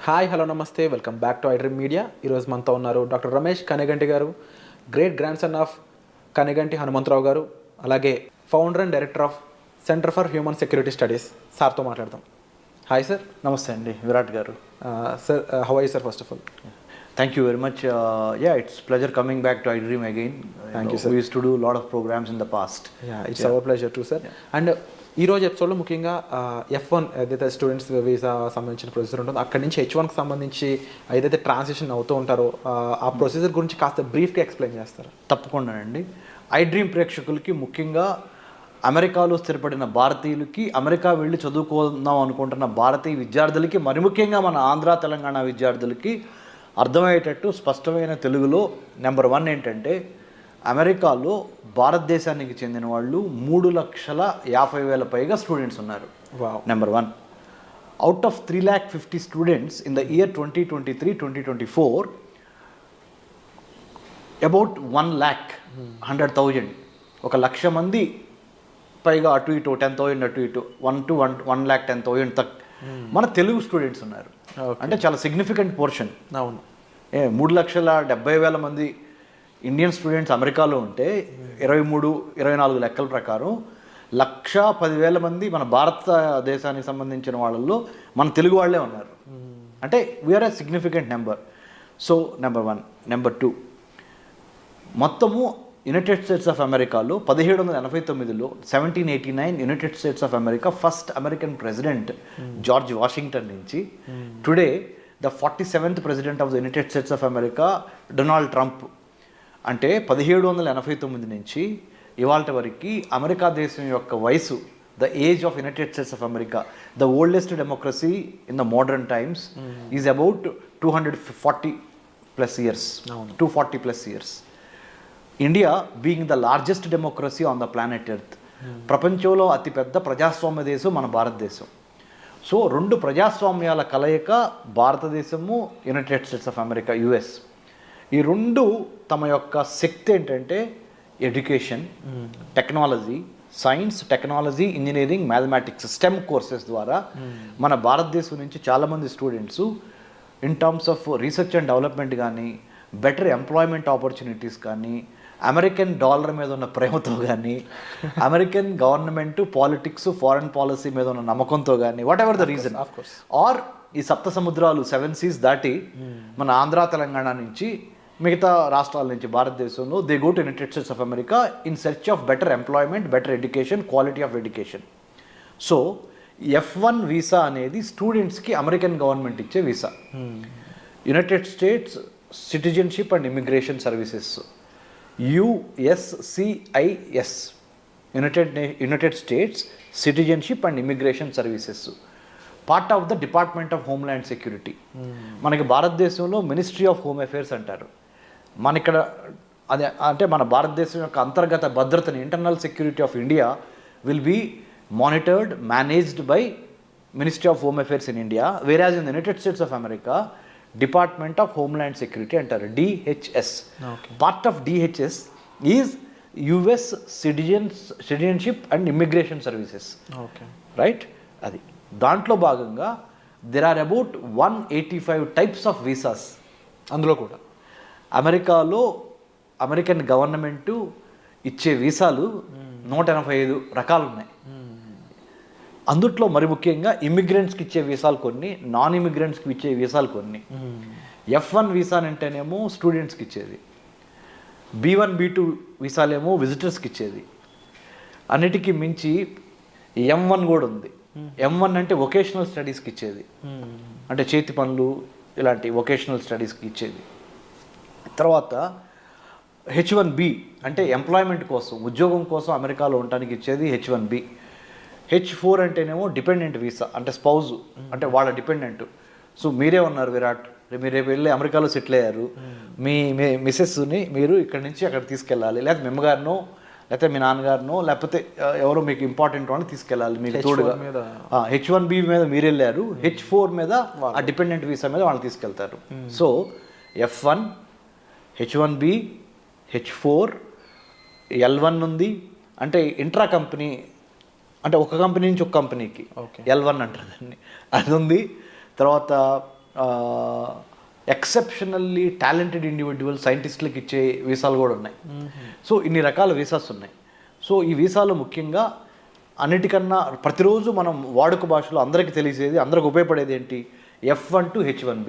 Hi hello నమస్తే welcome back to iDream Media. ఈరోజు మనతో ఉన్నారు డాక్టర్ రమేష్ కనిగంటి గారు, great grand son of Kaniganti Hanumantharao గారు, అలాగే founder and director of centre for human security studies. సార్తో మాట్లాడదాం. Hi sir. నమస్తే అండి విరాట్ గారు. Sir how are you sir first of all? Thank you very much. It's pleasure coming back to iDream again. Thank you, sir. We used to do a lot of programs in the past. It's our pleasure to sir. And ఈరోజు ఎపిసోడ్లో ముఖ్యంగా F1 ఏదైతే students visa సంబంధించిన procedure ఉంటుందో అక్కడి నుంచి H1కి సంబంధించి ఏదైతే ట్రాన్సిషన్ అవుతూ ఉంటారో ఆ ప్రొసీజర్ గురించి కాస్త బ్రీఫ్గా ఎక్స్ప్లెయిన్ చేస్తారు. తప్పకుండానండి. iDream ప్రేక్షకులకి, ముఖ్యంగా అమెరికాలో స్థిరపడిన భారతీయులకి, అమెరికా వెళ్ళి చదువుకుందాం అనుకుంటున్న భారతీయ విద్యార్థులకి, మరి ముఖ్యంగా మన ఆంధ్ర తెలంగాణ విద్యార్థులకి అర్థమయ్యేటట్టు స్పష్టమైన తెలుగులో నెంబర్ 1 ఏంటంటే, అమెరికాలో భారతదేశానికి చెందిన వాళ్ళు 3,50,000 పైగా స్టూడెంట్స్ ఉన్నారు. Number 1. Out of 3,50,000 students in the year 2023-2024, about 1,100,000, 1,00,000 మంది పైగా అటు ఇటు 10,000 అటు ఇటు 1,10,000 తక్ మన తెలుగు స్టూడెంట్స్ ఉన్నారు. అంటే చాలా సిగ్నిఫికెంట్ పోర్షన్. అవును. 3,70,000 మంది ఇండియన్ స్టూడెంట్స్ అమెరికాలో ఉంటే 23-24 లెక్కల ప్రకారం 1,10,000 మంది మన భారతదేశానికి సంబంధించిన వాళ్ళల్లో మన తెలుగు వాళ్ళే ఉన్నారు. అంటే we are a significant number. So number 1. Number 2, మొత్తము యునైటెడ్ స్టేట్స్ ఆఫ్ అమెరికాలో 1789లో 1789 United States of America first American president George Washington నుంచి today the 47th president of the United States of America Donald Trump. అంటే 1789 నుంచి ఇవాళ వరకు America దేశం యొక్క వయసు, the age of United States of America, the oldest democracy in the modern times, is about 240+ years, 240+ years. India being the largest democracy on the planet earth, ప్రపంచంలో అతిపెద్ద ప్రజాస్వామ్య దేశం మన భారతదేశం. సో 2 ప్రజాస్వామ్యాల కలయిక భారతదేశము, United States of America, US. ఈ 2 తమ యొక్క శక్తి ఏంటంటే education, technology, science, technology, engineering, mathematics, STEM courses ద్వారా మన భారతదేశం నుంచి చాలామంది students in terms of research and development కానీ, బెటర్ ఎంప్లాయ్మెంట్ ఆపర్చునిటీస్ కానీ, అమెరికన్ డాలర్ మీద ఉన్న ప్రేమతో కానీ, American government, politics, foreign policy మీద ఉన్న నమ్మకంతో కానీ, whatever the reason, or ఈ సప్త సముద్రాలు 7 seas దాటి మన ఆంధ్ర తెలంగాణ నుంచి మిగతా రాష్ట్రాల నుంచి భారతదేశంలో they go to United States of America in search of better employment, better education, quality of education. So F1 visa అనేది స్టూడెంట్స్కి అమెరికన్ గవర్నమెంట్ ఇచ్చే visa. United states citizenship and immigration services, USCIS, United states citizenship and immigration services, part of the department of homeland security. మనకి భారతదేశంలో ministry of home affairs అంటారు. మన ఇక్కడ అదే అంటే మన భారతదేశం యొక్క అంతర్గత భద్రతని, internal security of India will be monitored, managed by ministry of home affairs in India. Whereas in the United States of America department of homeland security అంటారు, DHS. Part of DHS is US citizenship and immigration services. Right. అది దాంట్లో భాగంగా there are about 185 types of visas. అందులో కూడా అమెరికాలో American government ఇచ్చే వీసాలు 185 రకాలు ఉన్నాయి. అందుట్లో మరి ముఖ్యంగా ఇమిగ్రెంట్స్కి ఇచ్చే వీసాలు కొన్ని, నాన్ ఇమిగ్రెంట్స్కి ఇచ్చే వీసాలు కొన్ని. F1 వీసా అంటేనేమో స్టూడెంట్స్కి ఇచ్చేది, B1, B2 వీసాలేమో విజిటర్స్కి ఇచ్చేది. అన్నిటికీ మించి M1 కూడా ఉంది. M1 అంటే వొకేషనల్ స్టడీస్కి ఇచ్చేది, అంటే చేతి పనులు ఇలాంటి వొకేషనల్ స్టడీస్కి ఇచ్చేది. తర్వాత H1B అంటే ఎంప్లాయ్మెంట్ కోసం, ఉద్యోగం కోసం అమెరికాలో ఉండటానికి ఇచ్చేది H1B. H4 అంటేనేమో డిపెండెంట్ వీసా, అంటే స్పౌజ్, అంటే వాళ్ళ డిపెండెంట్. సో మీరే ఉన్నారు విరాట్, మీరు రేపు వెళ్ళి అమెరికాలో సెటిల్ అయ్యారు, మీ మిసెస్ని మీరు ఇక్కడి నుంచి అక్కడ తీసుకెళ్ళాలి, లేకపోతే మీ అమ్మగారినో, లేకపోతే మీ నాన్నగారినో, లేకపోతే ఎవరో మీకు ఇంపార్టెంట్ వాళ్ళని తీసుకెళ్ళాలి మీకు తోడుగా. H1B మీద మీరు వెళ్ళారు, H4 మీద ఆ డిపెండెంట్ వీసా మీద వాళ్ళని తీసుకెళ్తారు. So F1, H1B, H4, L1 ఉంది, అంటే ఇంట్రా కంపెనీ, అంటే ఒక కంపెనీ నుంచి ఒక కంపెనీకి L1 అంటారు దాన్ని, అది ఉంది. తర్వాత ఎక్సెప్షనల్లీ టాలెంటెడ్ ఇండివిజువల్ సైంటిస్టులకు ఇచ్చే వీసాలు కూడా ఉన్నాయి. సో ఇన్ని రకాల వీసాస్ ఉన్నాయి. సో ఈ వీసాలు ముఖ్యంగా అన్నిటికన్నా ప్రతిరోజు మనం వాడుక భాషలో అందరికీ తెలిసేది, అందరికి ఉపయోగపడేది ఏంటి? F1 to H1B,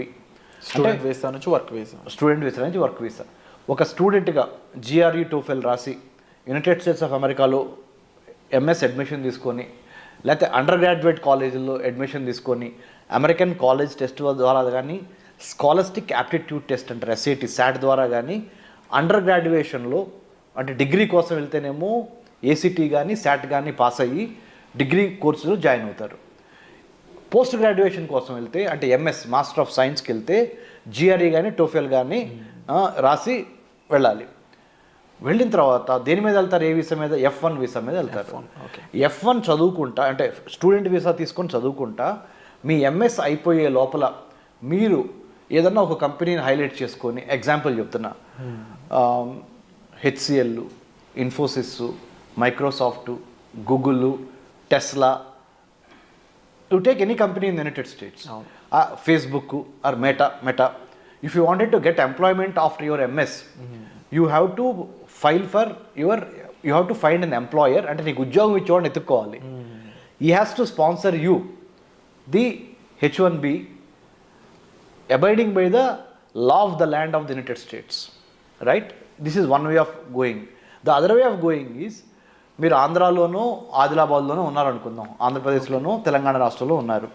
student visa నుంచి వర్క్ వీసా. స్టూడెంట్ వీసా నుంచి వర్క్ వీసా. ఒక స్టూడెంట్గా GRE టోఫెల్ రాసి యునైటెడ్ స్టేట్స్ ఆఫ్ అమెరికాలో MS అడ్మిషన్ తీసుకొని, లేకపోతే అండర్ గ్రాడ్యుయేట్ కాలేజీల్లో అడ్మిషన్ తీసుకొని అమెరికన్ కాలేజ్ టెస్ట్ ద్వారా కానీ, స్కాలస్టిక్ యాప్టిట్యూడ్ టెస్ట్ అంటారు SAT SAT ద్వారా కానీ, అండర్ గ్రాడ్యుయేషన్లో అంటే డిగ్రీ కోసం వెళ్తేనేమో ACT కానీ SAT కానీ పాస్ అయ్యి డిగ్రీ కోర్సులో జాయిన్ అవుతారు. పోస్ట్ గ్రాడ్యుయేషన్ కోసం వెళ్తే అంటే MS మాస్టర్ ఆఫ్ సైన్స్కి వెళ్తే GRE కానీ టోఫెల్ కానీ రాసి వెళ్ళాలి. వెళ్ళిన తర్వాత దేని మీద వెళ్తారు? ఏ వీసా మీద? F1 వీసా మీద వెళ్తారు. F1 చదువుకుంటా అంటే స్టూడెంట్ వీసా తీసుకొని చదువుకుంటా మీ MS అయిపోయే లోపల మీరు ఏదన్నా ఒక కంపెనీని హైలైట్ చేసుకొని, ఎగ్జాంపుల్ చెప్తున్నా, HCL, Infosys, Microsoft, Google, Tesla, you take any company in United states, Facebook are meta, if you wanted to get employment after your MS, you have to file for you have to find an employer. అంటే నీకు ఉద్యోగం ఇచ్చేవాడిని ఎత్తుక్కోవాలి. ఈ has to sponsor you the H1B abiding by the law of the land of the United States, right? This is one way of going. The other way of going is, మీరు ఆంధ్రాలోనో ఆదిలాబాద్లోనో ఉన్నారనుకుందాం, ఆంధ్రప్రదేశ్లోనో తెలంగాణ రాష్ట్రంలో ఉన్నారు.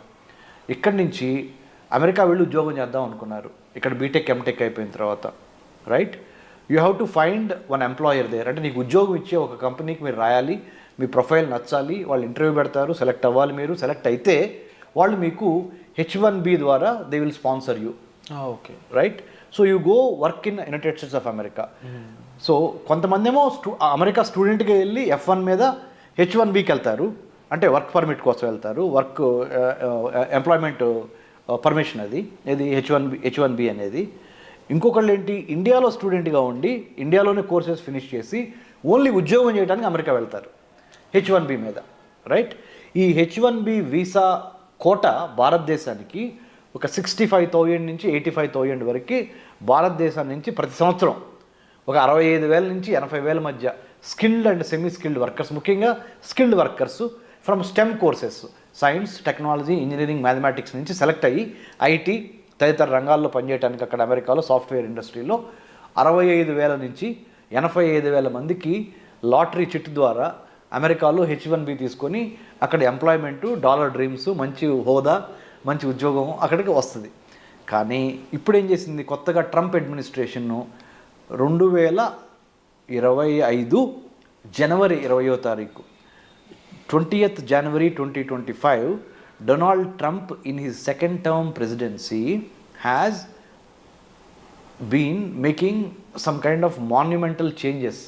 ఇక్కడి నుంచి అమెరికా వెళ్ళి ఉద్యోగం చేద్దాం అనుకున్నారు. ఇక్కడ బీటెక్ ఎంటెక్ అయిపోయిన తర్వాత, right? You have to find one employer there. అంటే నీకు ఉద్యోగం ఇచ్చే ఒక కంపెనీకి మీరు రాయాలి, మీ ప్రొఫైల్ నచ్చాలి, వాళ్ళు ఇంటర్వ్యూ పెడతారు, సెలెక్ట్ అవ్వాలి. మీరు సెలెక్ట్ అయితే వాళ్ళు మీకు H1B ద్వారా they will sponsor you. Okay, right? So you go work in United States of America. So కొంతమంది ఏమో అమెరికా స్టూడెంట్గా వెళ్ళి F1 మీద H1Bకి వెళ్తారు, అంటే వర్క్ పర్మిట్ కోసం వెళ్తారు, వర్క్ ఎంప్లాయ్మెంట్ పర్మిషన్, అది ఇది H1B అనేది. ఇంకొకళ్ళు ఏంటి, ఇండియాలో స్టూడెంట్గా ఉండి ఇండియాలోనే కోర్సెస్ ఫినిష్ చేసి ఓన్లీ ఉద్యోగం చేయడానికి అమెరికా వెళ్తారు H1B మీద, రైట్? ఈ H1B వీసా కోట భారతదేశానికి ఒక 65,000 నుంచి 85,000 వరకు భారతదేశం నుంచి ప్రతి సంవత్సరం ఒక 65,000 నుంచి 80,000 మధ్య skilled and semi skilled workers, ముఖ్యంగా skilled workers from STEM courses, science, technology, engineering, mathematics నుంచి సెలెక్ట్ అయ్యి IT తదితర రంగాల్లో పనిచేయడానికి అక్కడ అమెరికాలో సాఫ్ట్వేర్ ఇండస్ట్రీలో 65,000 నుంచి 85,000 మందికి లాటరీ చిట్ ద్వారా అమెరికాలో H1B తీసుకొని అక్కడ ఎంప్లాయ్మెంటు, డాలర్ డ్రీమ్స్, మంచి హోదా, మంచి ఉద్యోగం అక్కడికి వస్తుంది. కానీ ఇప్పుడు ఏం చేసింది కొత్తగా ట్రంప్ అడ్మినిస్ట్రేషన్ను 2025 జనవరి 20వ తారీఖు 20th January 2025 Donald Trump in his second term presidency has been making some kind of monumental changes.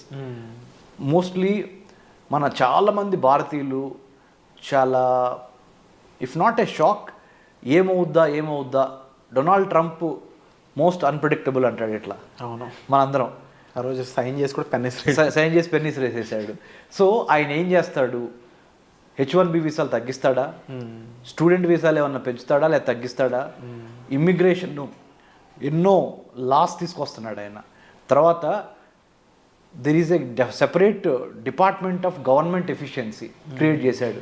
Mostly మన చాలామంది భారతీయులు చాలా, ఇఫ్ నాట్ ఏ షాక్, ఏమవుద్దా డొనాల్డ్ ట్రంప్ మోస్ట్ అన్ప్రెడిక్టబుల్ అంటాడు ఇట్లా. అవును, మనందరం ఆ రోజు సైన్ చేసి కూడా సైన్ చేసి పెన్నీస్ వేసేసాడు. సో ఆయన ఏం చేస్తాడు? H1B వీసాలు తగ్గిస్తాడా? స్టూడెంట్ వీసాలు ఏమన్నా పెంచుతాడా లేదా తగ్గిస్తాడా? ఇమ్మిగ్రేషన్ను ఎన్నో లాస్ తీసుకొస్తున్నాడు ఆయన. తర్వాత there is a separate department of government efficiency create చేశాడు.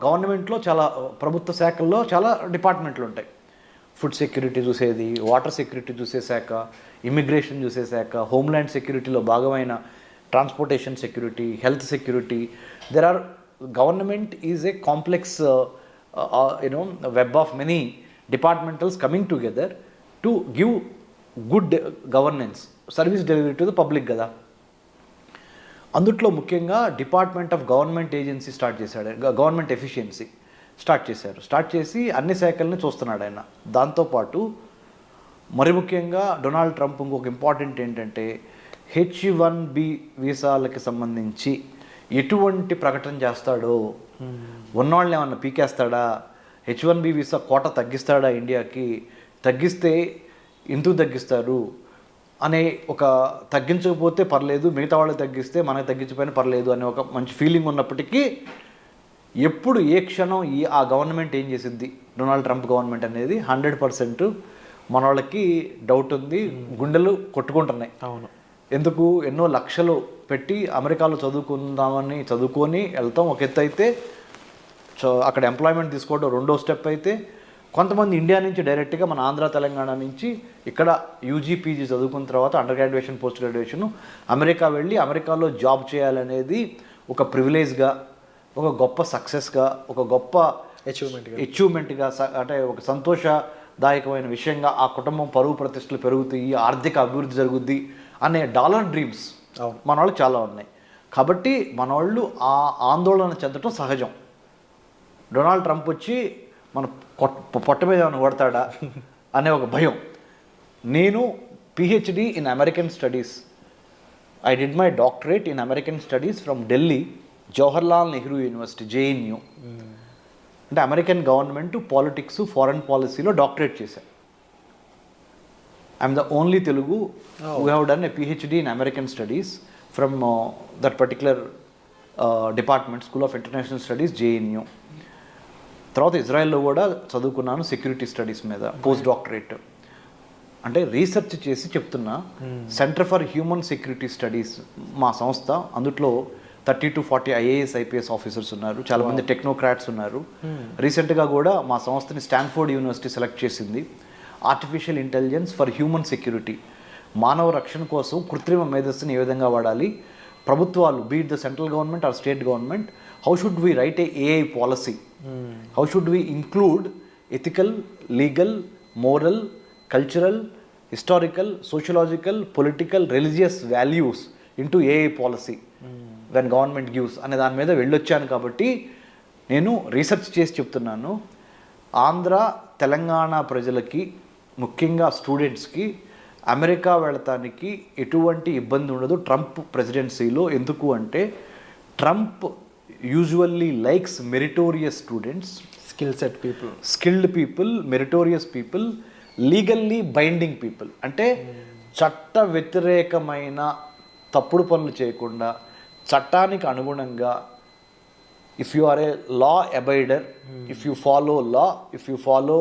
గవర్నమెంట్లో చాలా ప్రభుత్వ శాఖల్లో చాలా డిపార్ట్మెంట్లు ఉంటాయి. ఫుడ్ సెక్యూరిటీ చూసేది, వాటర్ సెక్యూరిటీ చూసే శాఖ, ఇమిగ్రేషన్ చూసే శాఖ, హోమ్ల్యాండ్ సెక్యూరిటీలో భాగమైన transportation security, health security. There are government is a complex web of many departmentals coming together to give good governance, service delivery to the public కదా. అందుట్లో ముఖ్యంగా department of government agency start చేశాడు, government efficiency start చేసి అన్ని శాఖల్ని చూస్తున్నాడు ఆయన. దాంతోపాటు మరి ముఖ్యంగా డొనాల్డ్ ట్రంప్ ఇంకొక ఇంపార్టెంట్ ఏంటంటే H1B వీసాలకి సంబంధించి ఎటువంటి ప్రకటన చేస్తాడో, ఉన్నవాళ్ళని ఏమన్నా పీకేస్తాడా, H1B వీసా కోట తగ్గిస్తాడా ఇండియాకి, తగ్గిస్తే ఎందుకు తగ్గిస్తారు అనే ఒక, తగ్గించకపోతే పర్లేదు, మిగతా వాళ్ళకి తగ్గిస్తే మనకి తగ్గించకపోయినా పర్లేదు అనే ఒక మంచి ఫీలింగ్ ఉన్నప్పటికీ ఎప్పుడు ఏ క్షణం ఆ గవర్నమెంట్ ఏం చేసిద్ది, డొనాల్డ్ ట్రంప్ గవర్నమెంట్ అనేది 100% మన వాళ్ళకి డౌట్ ఉంది, గుండెలు కొట్టుకుంటున్నాయి. అవును. ఎందుకు ఎన్నో లక్షలు పెట్టి అమెరికాలో చదువుకొని వెళ్తాం ఒక ఎత్తు అయితే, అక్కడ ఎంప్లాయ్మెంట్ తీసుకోవడం రెండో స్టెప్ అయితే, కొంతమంది ఇండియా నుంచి డైరెక్ట్గా మన ఆంధ్ర తెలంగాణ నుంచి ఇక్కడ యూజీ పీజీ చదువుకున్న తర్వాత under graduation post graduation America వెళ్ళి అమెరికాలో జాబ్ చేయాలనేది ఒక ప్రివిలేజ్గా, ఒక గొప్ప సక్సెస్గా, ఒక గొప్ప అచీవ్మెంట్గా, అంటే ఒక సంతోషదాయకమైన విషయంగా, ఆ కుటుంబం పరువు ప్రతిష్టలు పెరుగుతాయి, ఆర్థిక అభివృద్ధి జరుగుద్ది అనే డాలర్ డ్రీమ్స్ మన వాళ్ళు చాలా ఉన్నాయి. కాబట్టి మన వాళ్ళు ఆ ఆందోళన చెందడం సహజం. డొనాల్డ్ ట్రంప్ వచ్చి మన పొట్ట మీద ఏమైనా కొడతాడా అనే ఒక భయం. నేను PhD in American studies, I did my doctorate in American studies from Delhi Jawaharlal Nehru university JNU. అంటే అమెరికన్ గవర్నమెంట్ పాలిటిక్స్ ఫారెన్ పాలసీలో డాక్టరేట్ చేశాను. I'm the only Telugu who have done a PhD in American studies from that particular department, school of international studies JNU. తర్వాత ఇజ్రాయెల్లో కూడా చదువుకున్నాను security studies మీద post doctorate. అంటే research చేసి చెప్తున్నా. Centre for human security studies మా సంస్థ, అందులో 30 to 40 IAS IPS ఆఫీసర్స్ ఉన్నారు, చాలామంది టెక్నోక్రాట్స్ ఉన్నారు. రీసెంట్గా కూడా మా సంస్థని స్టాన్ఫోర్డ్ యూనివర్సిటీ సెలెక్ట్ చేసింది. Artificial intelligence for human security, మానవ రక్షణ కోసం కృత్రిమ మేధస్సుని ఏ విధంగా వాడాలి, ప్రభుత్వాలు beat the central government or state government, how should we write A AI policy, how should we include ethical, legal, moral, cultural, historical, sociological, political, religious values into AI policy when government gives అనే దాని మీద వెళ్ళొచ్చాను. కాబట్టి నేను research చేసి చెప్తున్నాను, ఆంధ్ర తెలంగాణ ప్రజలకి, ముఖ్యంగా స్టూడెంట్స్కి అమెరికా వెళ్ళటానికి ఎటువంటి ఇబ్బంది ఉండదు ట్రంప్ ప్రెసిడెన్సీలో. ఎందుకు అంటే Trump usually likes meritorious students, skilled people, meritorious people, legally binding people. అంటే చట్ట వ్యతిరేకమైన తప్పుడు పనులు చేయకుండా, చట్టానికి అనుగుణంగా, if you are a law abider, if you follow law, if you follow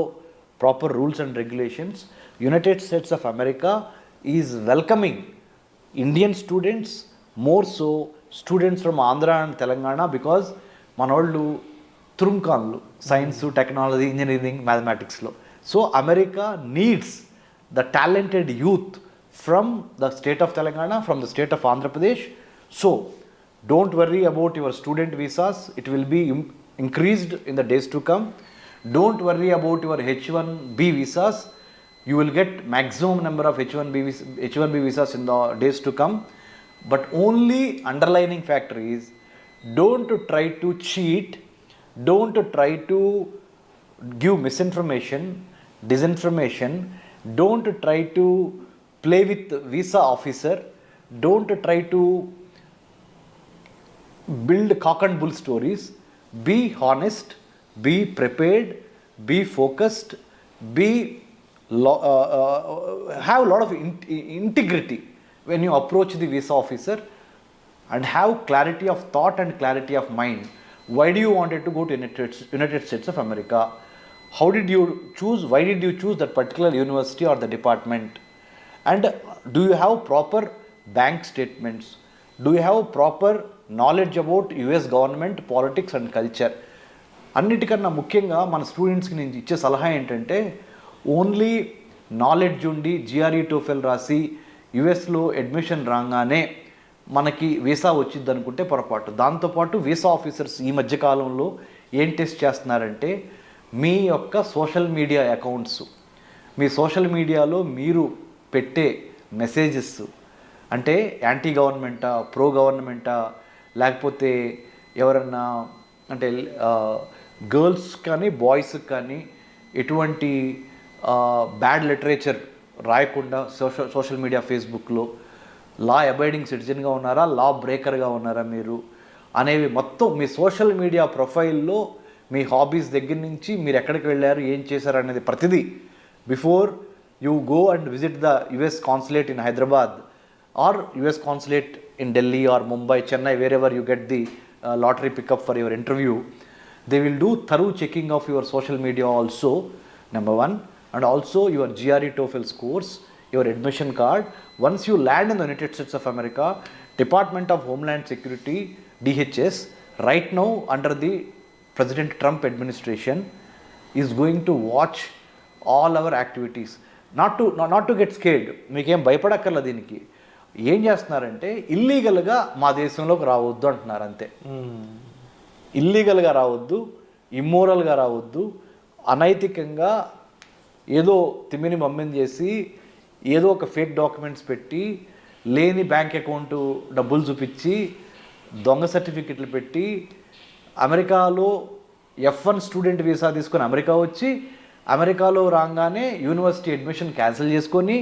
proper rules and regulations, United States of America is welcoming Indian students, more so students from Andhra and Telangana, because మన వాళ్ళు తురుంకాన్లు science, technology, engineering, మ్యాథమెటిక్స్లో. So America needs the talented youth from the state of Telangana, from the state of Andhra Pradesh. So don't worry about your student visas, it will be increased in the days to come. Don't worry about your H1B visas, you will get maximum number of H1B visas in the days to come. But only underlining factor is, don't try to cheat, don't try to give misinformation, disinformation, don't try to play with visa officer, don't try to build cock and bull stories. Be honest, be prepared, be focused, have a lot of integrity when you approach the visa officer, and have clarity of thought and clarity of mind. Why do you wanted to go to United States of America? How did you choose? Why did you choose that particular university or the department? And do you have proper bank statements? Do you have proper knowledge about US government, politics and culture? అన్నిటికన్నా ముఖ్యంగా మన స్టూడెంట్స్కి నేను ఇచ్చే సలహా ఏంటంటే, only knowledge ఉండి GRE TOEFL రాసి యుఎస్లో అడ్మిషన్ రాగానే మనకి వీసా వచ్చింది అనుకుంటే పొరపాటు. దాంతోపాటు వీసా ఆఫీసర్స్ ఈ మధ్యకాలంలో ఏం టెస్ట్ చేస్తున్నారంటే, మీ యొక్క సోషల్ మీడియా అకౌంట్స్, మీ సోషల్ మీడియాలో మీరు పెట్టే మెసేజెస్ అంటే యాంటీ గవర్నమెంటా, ప్రో గవర్నమెంటా, లేకపోతే ఎవరన్నా అంటే గర్ల్స్ కానీ బాయ్స్కి కానీ ఎటువంటి బ్యాడ్ లిటరేచర్ రాయకుండా సోషల్ మీడియా, ఫేస్బుక్లో లా అబైడింగ్ సిటిజన్గా ఉన్నారా, లా బ్రేకర్గా ఉన్నారా మీరు అనేవి మొత్తం మీ సోషల్ మీడియా ప్రొఫైల్లో మీ హాబీస్ దగ్గర నుంచి మీరు ఎక్కడికి వెళ్ళారు, ఏం చేశారు అనేది ప్రతిదీ before you go and visit the US consulate in Hyderabad or US consulate in Delhi or Mumbai, Chennai, wherever you get the lottery pickup for your interview, They will do thorough checking of your social media also, number one, and also your GRE TOEFL scores, your admission card. Once you land in the United States of America, Department of Homeland Security, DHS, right now under the President Trump administration, is going to watch all our activities. Not to get scared. మీకేం భయపడక్కర్లేదు దీనికి. ఏం చేస్తున్నారంటే ఇల్లీగల్గా మా దేశంలోకి రావద్దు అంటున్నారు అంతే. ఇల్లీగల్గా రావద్దు, ఇమ్మోరల్గా రావద్దు, అనైతికంగా ఏదో తిమ్మిని మమ్మిని చేసి ఏదో ఒక ఫేక్ డాక్యుమెంట్స్ పెట్టి లేని బ్యాంక్ అకౌంట్ డబ్బులు చూపించి దొంగ సర్టిఫికెట్లు పెట్టి అమెరికాలో F1 స్టూడెంట్ వీసా తీసుకొని అమెరికా వచ్చి అమెరికాలో రాగానే యూనివర్సిటీ అడ్మిషన్ క్యాన్సిల్ చేసుకొని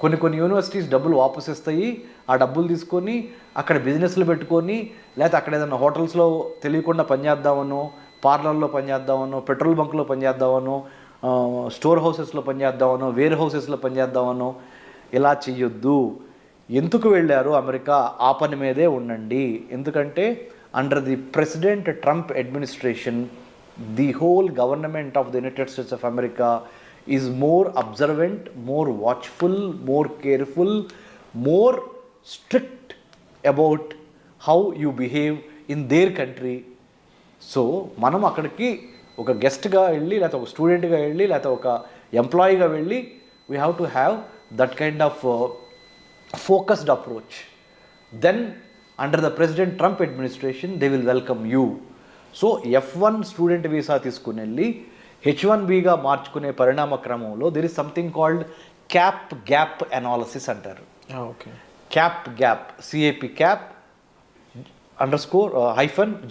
కొన్ని యూనివర్సిటీస్ డబ్బులు వాపస్ ఇస్తాయి. ఆ డబ్బులు తీసుకొని అక్కడ బిజినెస్లు పెట్టుకొని లేకపోతే అక్కడ ఏదైనా హోటల్స్లో తెలియకుండా పనిచేద్దామనో, పార్లర్లో పనిచేద్దామనో, పెట్రోల్ బంక్లో పనిచేద్దామనో, స్టోర్ హౌసెస్లో పనిచేద్దామనో, వేర్ హౌసెస్లో పనిచేద్దామనో ఇలా చెయ్యొద్దు. ఎందుకు వెళ్ళారు అమెరికా? ఆ పని మీదే ఉండండి. ఎందుకంటే under the president Trump administration, the whole government of the United States of America is more observant, more watchful, more careful, more strict about how you behave in their country. So మనం అక్కడికి ఒక గెస్ట్గా వెళ్ళి లేకపోతే ఒక స్టూడెంట్గా వెళ్ళి లేకపోతే ఒక ఎంప్లాయీగా వెళ్ళి we have to have that kind of focused approach. Then under the president Trump administration they will welcome you. So F1 student visa తీసుకుని వెళ్ళి H1Bగా మార్చుకునే పరిణామ క్రమంలో there is something called cap gap analysis అంటారు. Okay. Cap gap, CAP cap _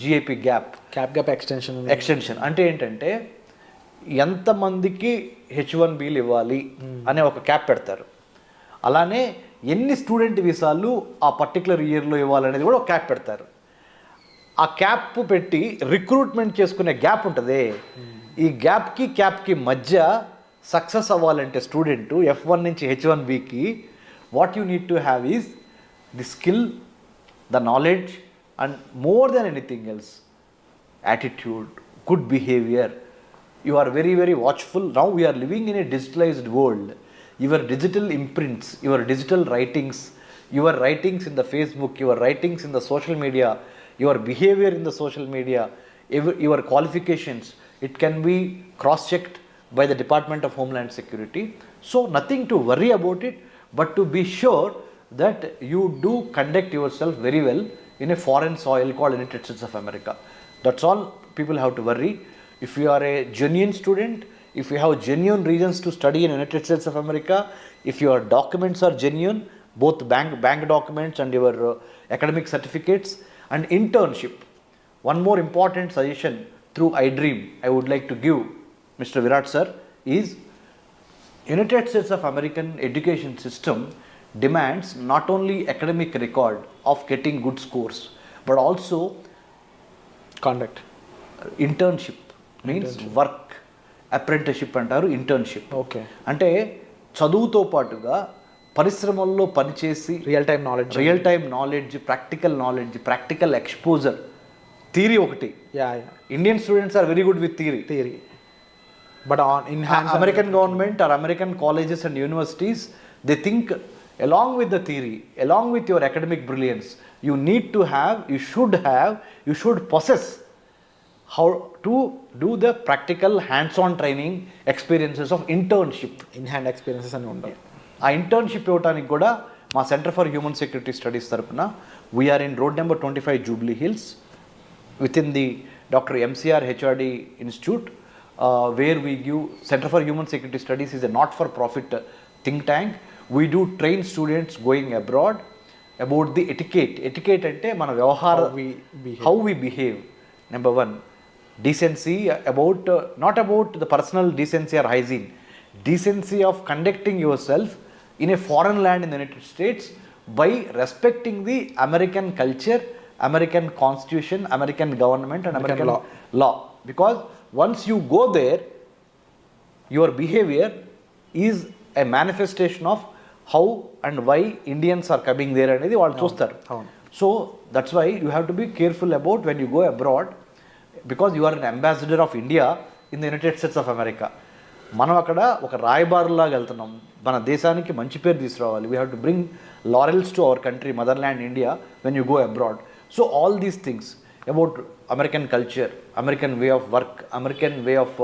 GAP gap. Cap gap extension అంటే ఏంటంటే ఎంతమందికి H1Bలు ఇవ్వాలి అనే ఒక క్యాప్ పెడతారు. అలానే ఎన్ని స్టూడెంట్ వీసాలు ఆ పర్టికులర్ ఇయర్లో ఇవ్వాలనేది కూడా ఒక క్యాప్ పెడతారు. ఆ క్యాప్ పెట్టి రిక్రూట్మెంట్ చేసుకునే గ్యాప్ ఉంటుంది. ఈ క్యాప్కి మధ్య సక్సెస్ అవ్వాలంటే స్టూడెంట్ F1 నుంచి H1Bకి what you need to have is the skill, the knowledge and more than anything else attitude, good behaviour. You are very very watchful. Now we are living in a digitalised world. Your digital imprints, your digital writings, your writings in the Facebook, your writings in the social media, your behaviour in the social media, your qualifications, it can be cross-checked by the Department of Homeland Security. So nothing to worry about it, but to be sure that you do conduct yourself very well in a foreign soil called United States of America. That's all people have to worry. If you are a genuine student, if you have genuine reasons to study in United States of America, if your documents are genuine, both bank documents and your academic certificates and internship. One more important suggestion through iDream I would like to give Mr. Virat sir is United States of American education system demands not only academic record of getting good scores but also conduct. Internship means work, apprenticeship అంటారు, internship. Okay. అంటే చదువుతో పాటుగా పరిశ్రమల్లో పనిచేసి real time knowledge, practical exposure. Theory ఒకటి, Indian students are very good with theory but in American government or American colleges and universities they think along with the theory, along with your academic brilliance, you should possess how to do the practical hands-on training experiences of internship. in-hand experiences అని ఉంటాయి. ఆ internship ఇవ్వడానికి కూడా మా centre for human security studies తరపున we are in road number 25 Jubilee Hills within the Dr. MCR HRD Institute, where we give Center for Human Security Studies is a not-for-profit think tank. We do train students going abroad about the etiquette. Etiquette ante mana vyavahara, how we behave. Number one, decency, about not about the personal decency or hygiene, decency of conducting yourself in a foreign land in the United States by respecting the American culture, American constitution, American government and American law. Because once you go there, your behavior is a manifestation of how and why Indians are coming there అనేది వాళ్ళు చూస్తారు. So that's why you have to be careful about when you go abroad. Because you are an ambassador of India in the United States of America. మనం అక్కడ ఒక రాయబారులాగా వెళ్తున్నాం, మన దేశానికి మంచి పేరు తీసుకురావాలి. We have to bring laurels to our country, mother land India, when you go abroad. So all these things about American culture, American way of work, American way of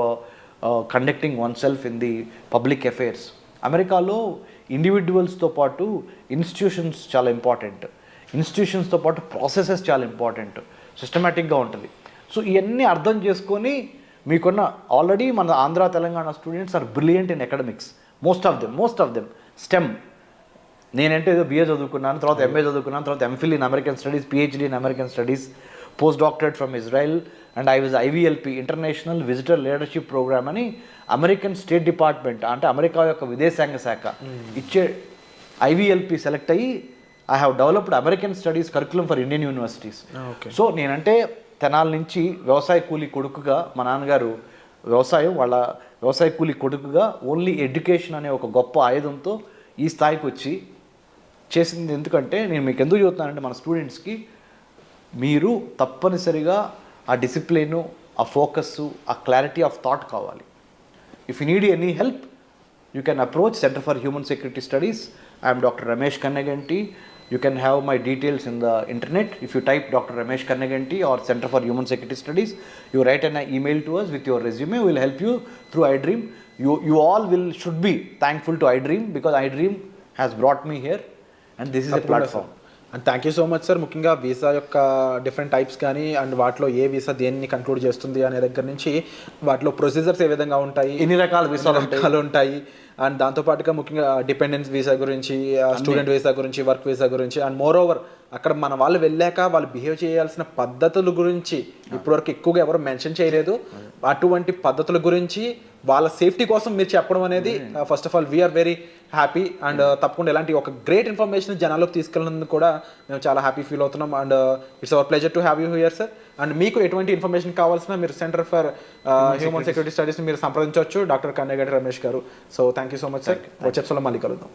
conducting one self in the public affairs. అమెరికాలో ఇండివిజువల్స్తో పాటు institutions చాలా important, ఇన్స్టిట్యూషన్స్తో పాటు processes చాలా important, సిస్టమేటిక్గా ఉంటుంది. So ఇవన్నీ అర్థం చేసుకొని మీకున్న ఆల్రెడీ మన Andhra Telangana students are brilliant in academics, most of them STEM. నేనంటే ఏదో బిఏ చదువుకున్నాను, తర్వాత ఎంఏ చదువుకున్నాను, తర్వాత MPhil in American studies, PhD in American studies, post doctorate from Israel, and I was IVLP international visitor leadership program అని American state department అంటే America యొక్క విదేశాంగ శాఖ ఇచ్చే IVLP సెలెక్ట్ అయ్యి I have developed American studies curriculum for Indian universities. So నేనంటే తెనాల నుంచి వ్యవసాయ కూలీ కొడుకుగా, మా నాన్నగారు వ్యవసాయ కూలీ కొడుకుగా ఓన్లీ ఎడ్యుకేషన్ అనే ఒక గొప్ప ఆయుధంతో ఈ స్థాయికి వచ్చి చేసింది. ఎందుకంటే నేను మీకు ఎందుకు చెబుతున్నానంటే మన స్టూడెంట్స్కి మీరు తప్పనిసరిగా ఆ డిసిప్లిను, ఆ ఫోకస్సు, ఆ క్లారిటీ ఆఫ్ థాట్ కావాలి. If you need any help you can approach centre for human security studies. I'm doctor Ramesh Kanneganti. You can have my details in the internet. If you type Dr. Ramesh Kannaganti or Center for Human Security Studies, you write an email to us with your resume. We will help you through iDream. You all should be thankful to iDream because iDream has brought me here and this is a platform. And thank you so much sir. ముఖ్యంగా visa యొక్క different types కానీ and వాటిలో ఏ visa దేన్ని conclude చేస్తుంది అనే దగ్గర నుంచి వాటిలో ప్రొసీజర్స్ ఏ విధంగా ఉంటాయి, ఎన్ని రకాల వీసాలు ఉంటాయి అండ్ దాంతోపాటుగా ముఖ్యంగా డిపెండెన్స్ వీసా గురించి, స్టూడెంట్ వీసా గురించి, వర్క్ వీసా గురించి అండ్ మోర్ ఓవర్ అక్కడ మన వాళ్ళు వెళ్ళాక వాళ్ళు బిహేవ్ చేయాల్సిన పద్ధతుల గురించి ఇప్పటివరకు ఎక్కువగా ఎవరు మెన్షన్ చేయలేదు. అటువంటి పద్ధతుల గురించి వాళ్ళ సేఫ్టీ కోసం మీరు చెప్పడం అనేది first of all we are very happy. And తప్పకుండా ఇలాంటి ఒక గ్రేట్ ఇన్ఫర్మేషన్ జనాల్లోకి తీసుకెళ్ళినందుకు కూడా మేము చాలా హ్యాపీ ఫీల్ అవుతున్నాం. And it's our pleasure to have you here sir. And మీకు ఎటువంటి ఇన్ఫర్మేషన్ కావాల్సిన మీరు సెంటర్ ఫర్ హ్యూమన్ సెక్యూరిటీ స్టడీస్ని మీరు సంప్రదించవచ్చు డాక్టర్ కన్నెగంటి రమేష్ గారు. So thank you so much sir. వచ్చే ఎపిసోడ్లో మళ్ళీ కలుద్దాం.